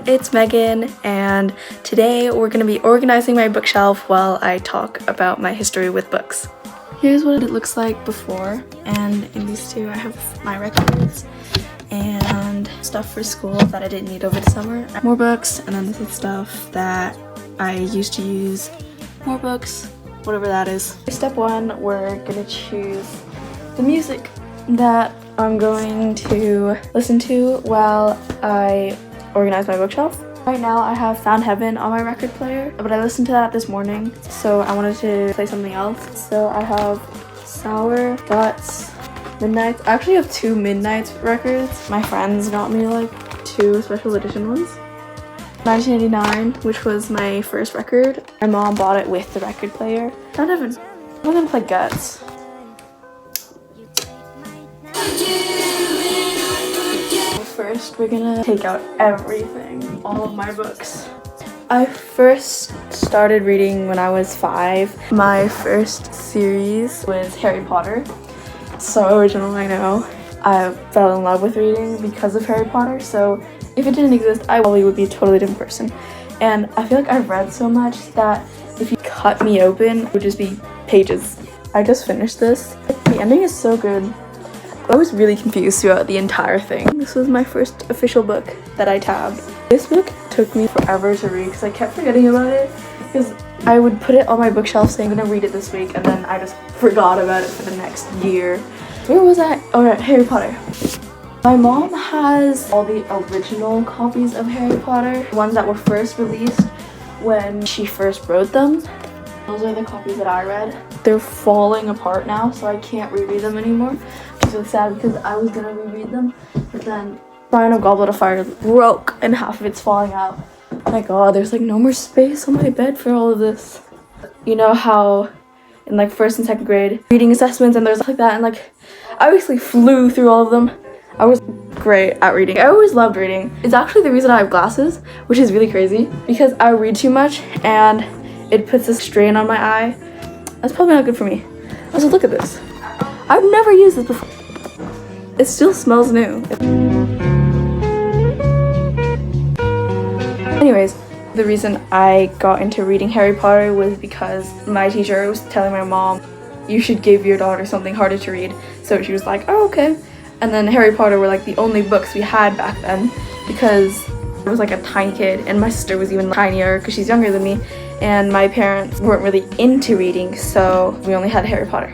it's Megan, and today we're going to be organizing my bookshelf while I talk about my history with books. Here's what it looks like before, and in these two I have my records and stuff for school that I didn't need over the summer. More books, and then this is stuff that I used to use. More books, whatever that is. Step one, we're going to choose the music that I'm going to listen to while I organize my bookshelf. Right now I have Found Heaven on my record player, but I listened to that this morning, so I wanted to play something else. So I have Sour, Guts, Midnights. I actually have 2 Midnights records. My friends got me like 2 special edition ones. 1989, which was my first record. My mom bought it with the record player. Found Heaven. I'm gonna play Guts. First, we're gonna take out everything, all of my books. I first started reading when I was 5. My first series was Harry Potter. So original, I know. I fell in love with reading because of Harry Potter, so if it didn't exist, I probably would be a totally different person. And I feel like I've read so much that if you cut me open, it would just be pages. I just finished this. The ending is so good. I was really confused throughout the entire thing. This was my first official book that I tabbed. This book took me forever to read because I kept forgetting about it, because I would put it on my bookshelf saying I'm gonna read it this week, and then I just forgot about it for the next year. Where was I? Oh right, Harry Potter. My mom has all the original copies of Harry Potter, ones that were first released when she first wrote them. Those are the copies that I read. They're falling apart now, so I can't reread them anymore. Which is really sad because I was gonna reread them, but then Final Goblet of Fire broke and half of it's falling out. Oh my god, there's like no more space on my bed for all of this. You know how in like 1st and 2nd grade reading assessments and there's stuff like that, and like I basically flew through all of them. I was great at reading. I always loved reading. It's actually the reason I have glasses, which is really crazy because I read too much and it puts a strain on my eye. That's probably not good for me. Also, look at this. I've never used this before. It still smells new. Anyways, the reason I got into reading Harry Potter was because my teacher was telling my mom, you should give your daughter something harder to read. So she was like, oh, okay. And then Harry Potter were like the only books we had back then, because I was like a tiny kid and my sister was even tinier because she's younger than me, and my parents weren't really into reading, so we only had Harry Potter.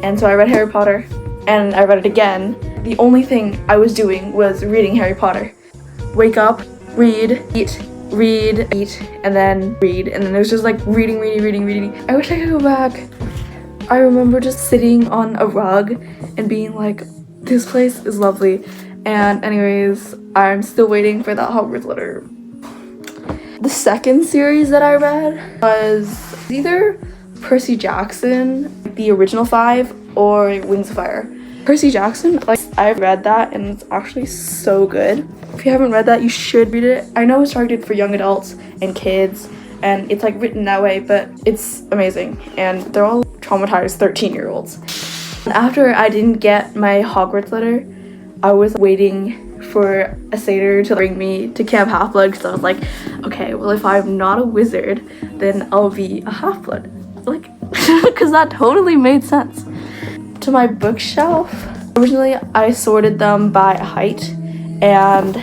And so I read Harry Potter and I read it again. The only thing I was doing was reading Harry Potter. Wake up, read, eat, and then read. And then it was just like reading. I wish I could go back. I remember just sitting on a rug and being like, this place is lovely. And anyways, I'm still waiting for that Hogwarts letter. The second series that I read was either Percy Jackson, the original 5, or Wings of Fire. Percy Jackson, like, I've read that and it's actually so good. If you haven't read that, you should read it. I know it's targeted for young adults and kids, and it's like written that way, but it's amazing. And they're all traumatized 13-year-olds. After I didn't get my Hogwarts letter, I was waiting for a satyr to bring me to Camp Half-Blood, because I was like, okay, well, if I'm not a wizard, then I'll be a half-blood. Like, because that totally made sense. To my bookshelf, originally I sorted them by height, and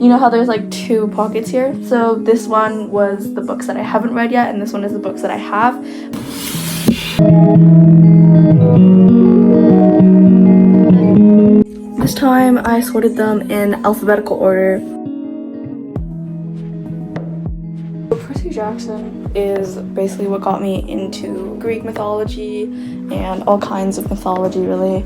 you know how there's like 2 pockets here? So this one was the books that I haven't read yet, and this one is the books that I have. This time I sorted them in alphabetical order. Percy Jackson is basically what got me into Greek mythology and all kinds of mythology, really.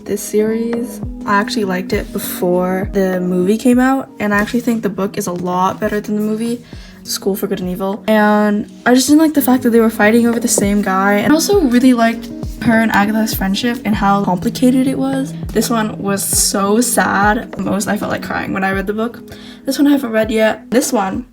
This series, I actually liked it before the movie came out, and I actually think the book is a lot better than the movie, School for Good and Evil. And I just didn't like the fact that they were fighting over the same guy, and I also really liked her and Agatha's friendship and how complicated it was. This one was so sad. Most I felt like crying when I read the book. This one I haven't read yet. This one,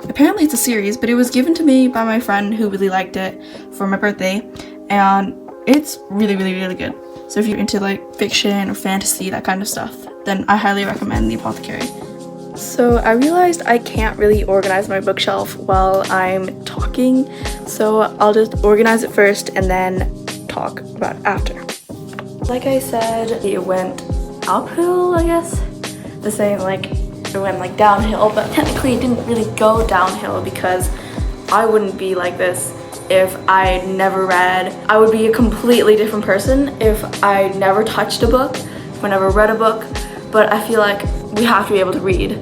apparently it's a series, but it was given to me by my friend who really liked it for my birthday, and It's really, really, really good. So if you're into like fiction or fantasy, that kind of stuff, then I highly recommend The Apothecary. So I realized I can't really organize my bookshelf while I'm talking, so I'll just organize it first and then talk about it after. Like I said, it went uphill, I guess. The same, like, it went like downhill, but technically it didn't really go downhill because I wouldn't be like this if I never read. I would be a completely different person if I never touched a book, if I never read a book. But I feel like we have to be able to read,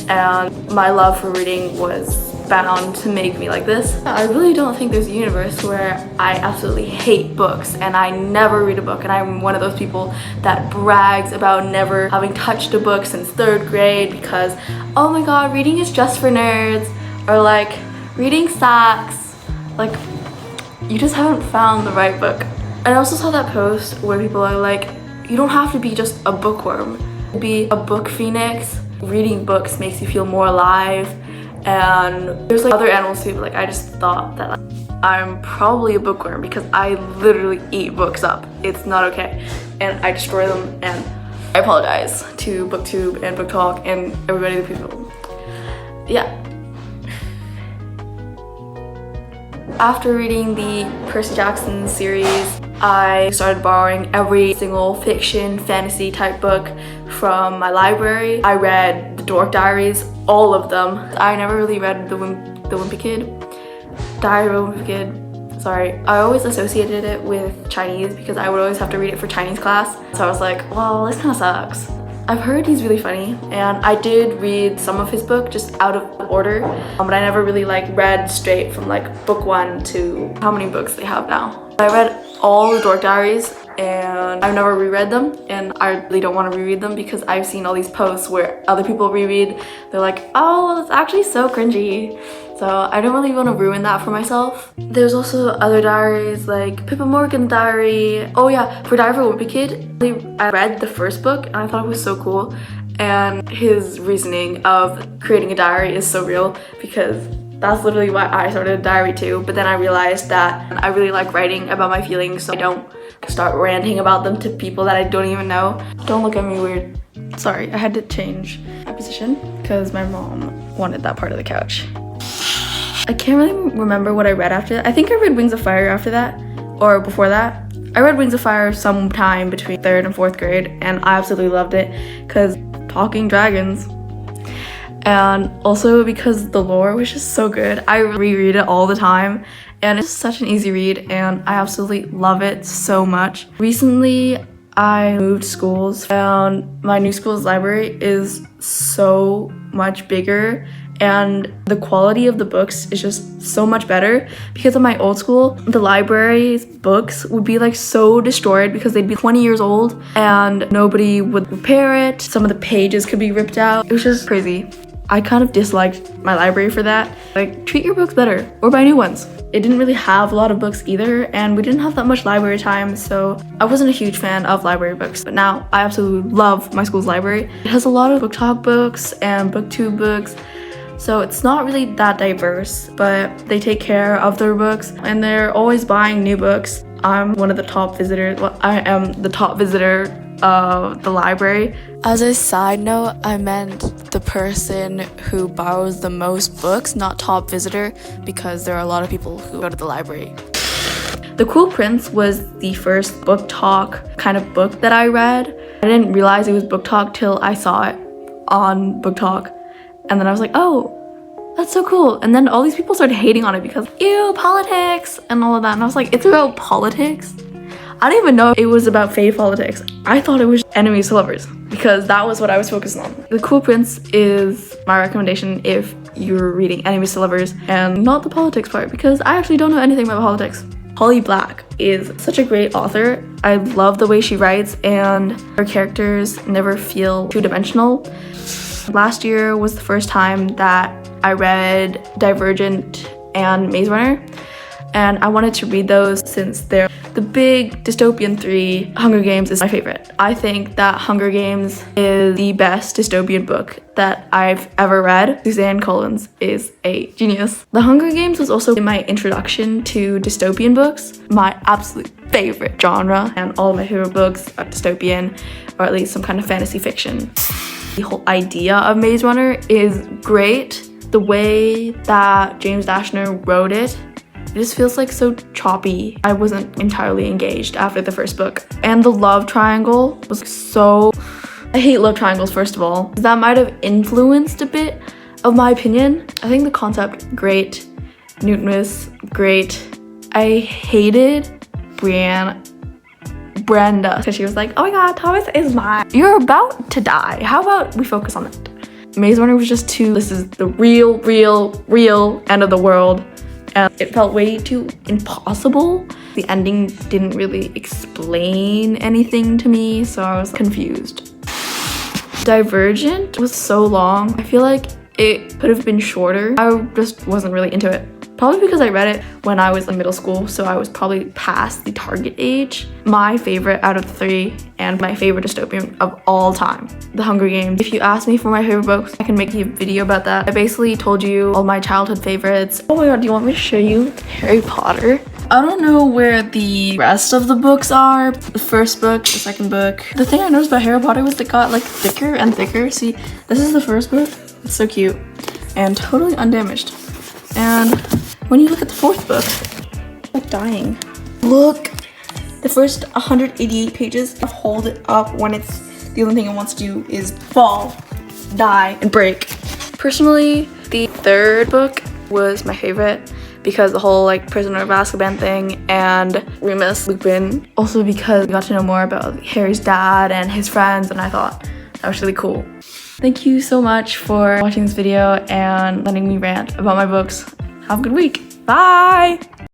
and my love for reading was bound to make me like this. I really don't think there's a universe where I absolutely hate books and I never read a book, and I'm one of those people that brags about never having touched a book since 3rd grade because, oh my god, reading is just for nerds, or like, reading sucks. Like, you just haven't found the right book. And I also saw that post where people are like, you don't have to be just a bookworm. Be a book phoenix. Reading books makes you feel more alive, and there's like other animals too, but like I just thought that like, I'm probably a bookworm because I literally eat books up. It's not okay, and I destroy them, and I apologize to BookTube and BookTalk and everybody, the people. Yeah. After reading the Percy Jackson series, I started borrowing every single fiction, fantasy type book from my library. I read the Dork Diaries, all of them. I never really read the Wimpy Kid. Diary of a Wimpy Kid. Sorry. I always associated it with Chinese because I would always have to read it for Chinese class. So I was like, well, this kind of sucks. I've heard he's really funny, and I did read some of his book just out of order, but I never really like read straight from like book 1 to how many books they have now. I read all the Dork Diaries, and I've never reread them, and I really don't want to reread them because I've seen all these posts where other people reread. They're like, oh, it's actually so cringy. So I don't really want to ruin that for myself. There's also other diaries like Pippa Morgan's diary. Oh yeah, for Diary of a Wimpy Kid, I read the first book and I thought it was so cool. And his reasoning of creating a diary is so real because that's literally why I started a diary too. But then I realized that I really like writing about my feelings, so I don't start ranting about them to people that I don't even know. Don't look at me weird. Sorry, I had to change my position because my mom wanted that part of the couch. I can't really remember what I read after that. I think I read Wings of Fire after that, or before that. I read Wings of Fire sometime between 3rd and 4th grade, and I absolutely loved it because talking dragons. And also because the lore was just so good. I reread it all the time, and it's such an easy read, and I absolutely love it so much. Recently, I moved schools, and my new school's library is so much bigger, and the quality of the books is just so much better because at my old school, the library's books would be like so destroyed because they'd be 20 years old and nobody would repair it. Some of the pages could be ripped out. It was just crazy. I kind of disliked my library for that. Like, treat your books better or buy new ones. It didn't really have a lot of books either, and we didn't have that much library time, so I wasn't a huge fan of library books. But now I absolutely love my school's library. It has a lot of BookTalk books and BookTube books, so it's not really that diverse, but they take care of their books and they're always buying new books. I'm one of the top visitors. Well, I am the top visitor of the library. As a side note, I meant the person who borrows the most books, not top visitor, because there are a lot of people who go to the library. The Cruel Prince was the first BookTalk kind of book that I read. I didn't realize it was BookTalk till I saw it on BookTalk. And then I was like, oh, that's so cool. And then all these people started hating on it because, ew, politics and all of that. And I was like, it's about politics? I didn't even know it was about fey politics. I thought it was enemies to lovers because that was what I was focused on. The Cruel Prince is my recommendation if you're reading enemies to lovers and not the politics part because I actually don't know anything about politics. Holly Black is such a great author. I love the way she writes and her characters never feel two-dimensional. Last year was the first time that I read Divergent and Maze Runner, and I wanted to read those since they're the big dystopian 3. Hunger Games is my favorite. I think that Hunger Games is the best dystopian book that I've ever read. Suzanne Collins is a genius. The Hunger Games was also my introduction to dystopian books. My absolute favorite genre, and all of my favorite books are dystopian, or at least some kind of fantasy fiction. The whole idea of Maze Runner is great. The way that James Dashner wrote it just feels like so choppy. I wasn't entirely engaged after the first book. And the love triangle was so... I hate love triangles, first of all. That might have influenced a bit of my opinion. I think the concept, great. Newton was great. I hated Brenda, because she was like, oh my god, Thomas is mine. You're about to die. How about we focus on that? Maze Runner was just too, this is the real end of the world. And it felt way too impossible. The ending didn't really explain anything to me, so I was confused. Divergent was so long. I feel like it could have been shorter. I just wasn't really into it. Probably because I read it when I was in middle school, so I was probably past the target age. My favorite out of the three, and my favorite dystopian of all time, The Hunger Games. If you ask me for my favorite books, I can make a video about that. I basically told you all my childhood favorites. Oh my god, do you want me to show you Harry Potter? I don't know where the rest of the books are. The first book, the second book. The thing I noticed about Harry Potter was it got like thicker and thicker. See, this is the first book. It's so cute and totally undamaged. And when you look at the fourth book, it's like dying. Look, the first 188 pages, hold it up when it's, the only thing it wants to do is fall, die, and break. Personally, the third book was my favorite because the whole like Prisoner of Azkaban thing and Remus Lupin. Also because we got to know more about Harry's dad and his friends, and I thought that was really cool. Thank you so much for watching this video and letting me rant about my books. Have a good week. Bye!